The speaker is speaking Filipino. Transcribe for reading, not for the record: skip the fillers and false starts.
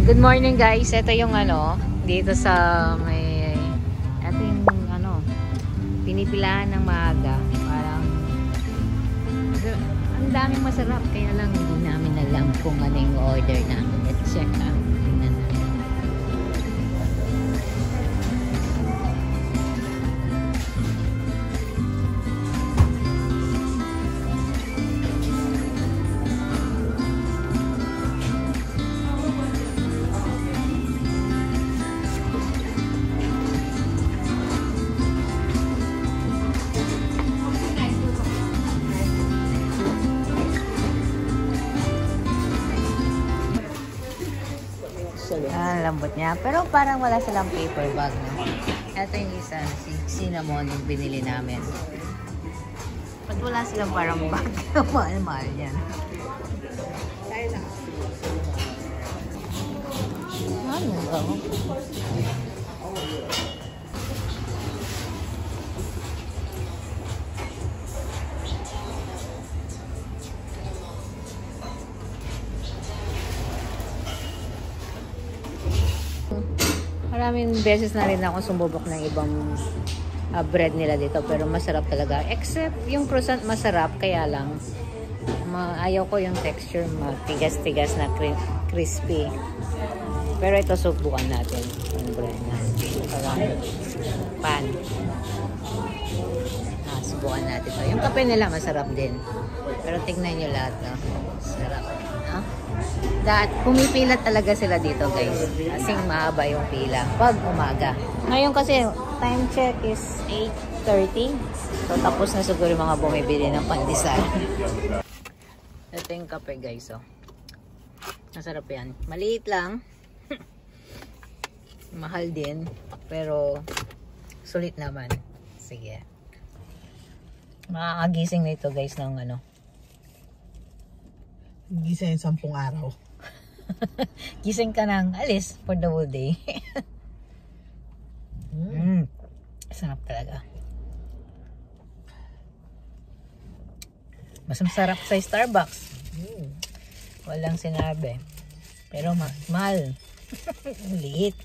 Good morning guys. Ito yung dito sa may ito yung pinipilahan ng maaga. Parang ang daming masarap kaya lang hindi namin alam kung ano yung order namin. Let's check out. Tingnan natin. Lambot niya. Pero parang wala silang paper bag, no? Ito yung isa, cinnamon yung binili namin. Ba't wala silang parang bag? Mahal-mahal yan. Ano ba? Maraming beses na rin ako sumubok ng ibang bread nila dito pero masarap talaga. Except yung croissant masarap kaya lang ayaw ko yung texture matigas-tigas na crispy. Pero ito subukan natin yung bread na parang pan. Subukan natin to. Yung kape nila masarap din. Pero tignan nyo lahat, no? Sarap. Pumipila talaga sila dito guys kasing mahaba yung pila pag umaga. Ngayon kasi time check is 8:30, so tapos na siguro mga bumibili ng pandesal. Ito yung kape guys, masarap yan, maliit lang. Mahal din pero sulit naman. Sige, makakagising nito guys ng gising 10 araw. Gising ka ng alis for the whole day. Sarap talaga. Mas masarap sa Starbucks. Walang sinabi. Pero mahal. Liit.